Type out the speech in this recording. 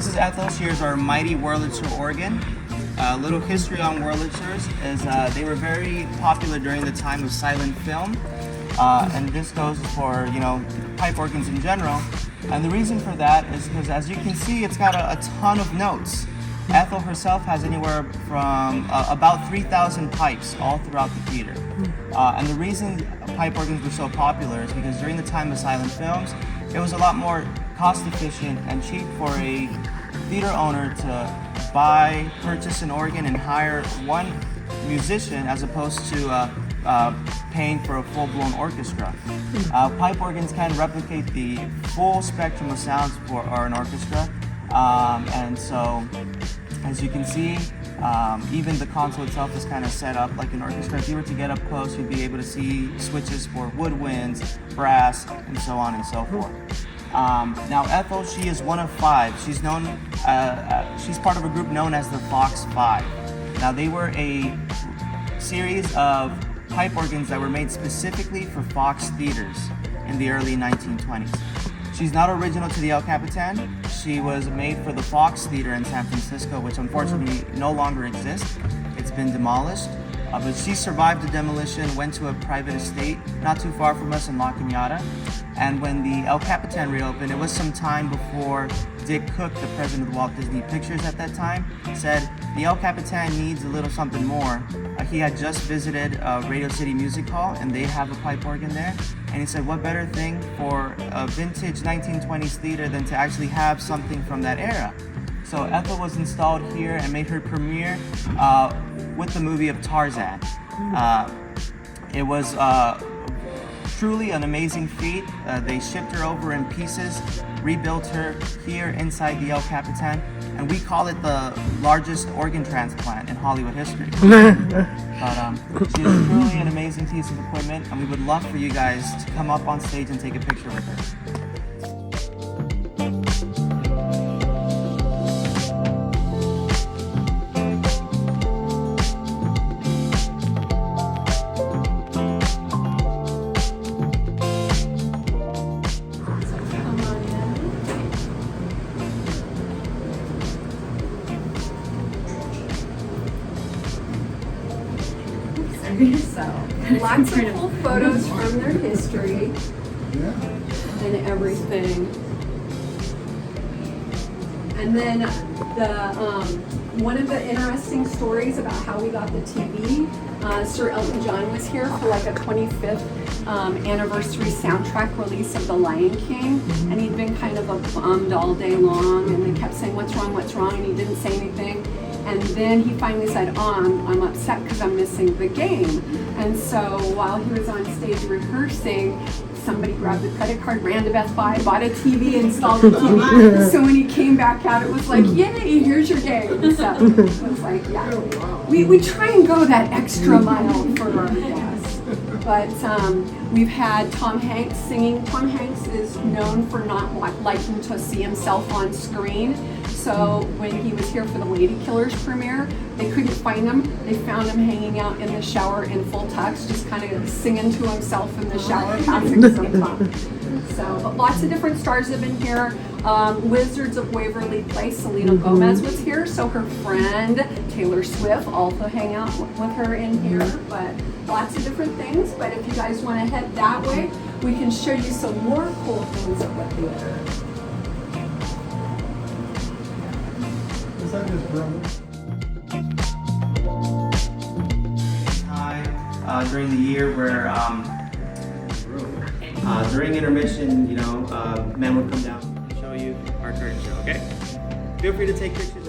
This is Ethel. Here's our mighty Wurlitzer organ. A little history on Wurlitzers is they were very popular during the time of silent film, and this goes for pipe organs in general. And the reason for that is because, as you can see, it's got a ton of notes. Ethel herself has anywhere from about 3,000 pipes all throughout the theater. And the reason pipe organs were so popular is because during the time of silent films, it was a lot more cost efficient and cheap for a theater owner to purchase an organ and hire one musician as opposed to paying for a full-blown orchestra. Pipe organs can replicate the full spectrum of sounds for an orchestra, and so as you can see, even the console itself is kind of set up like an orchestra. If you were to get up close, you'd be able to see switches for woodwinds, brass, and so on and so forth. Now Ethel, she is one of 5. She's part of a group known as the Fox 5. Now they were a series of pipe organs that were made specifically for Fox theaters in the early 1920s. She's not original to the El Capitan. She was made for the Fox Theater in San Francisco, which unfortunately no longer exists. It's been demolished. But she survived the demolition, went to a private estate not too far from us in La Cañada. And when the El Capitan reopened, it was some time before Dick Cook, the president of Walt Disney Pictures at that time, said the El Capitan needs a little something more. He had just visited Radio City Music Hall, and they have a pipe organ there. And he said, what better thing for a vintage 1920s theater than to actually have something from that era? So Ethel was installed here and made her premiere with the movie of Tarzan. It was truly an amazing feat. They shipped her over in pieces, rebuilt her here inside the El Capitan, and we call it the largest organ transplant in Hollywood history. But she is truly an amazing piece of equipment, and we would love for you guys to come up on stage and take a picture with her. So, lots of cool photos from their history and everything. And then one of the interesting stories about how we got the TV, Sir Elton John was here for like a 25th anniversary soundtrack release of The Lion King, and he'd been kind of bummed all day long, and they kept saying, what's wrong, and he didn't say anything. And then he finally said, I'm upset because I'm missing the game. And so while he was on stage rehearsing, somebody grabbed the credit card, ran to Best Buy, bought a TV, installed the TV. So when he came back out, it was like, yay, here's your game. So it was like, yeah. We try and go that extra mile for our guests. But we've had Tom Hanks singing. Tom Hanks is known for not liking to see himself on screen. So when he was here for the Lady Killers premiere, they couldn't find him. They found him hanging out in the shower in full tux, just kind of singing to himself in the shower, passing some time. So, but lots of different stars have been here. Wizards of Waverly Place, Selena Gomez was here, so her friend Taylor Swift also hang out with her in here. But lots of different things. But if you guys want to head that way, we can show you some more cool things at the theater. During the year where during intermission, men would come down and show you our curtain show, okay? Feel free to take pictures.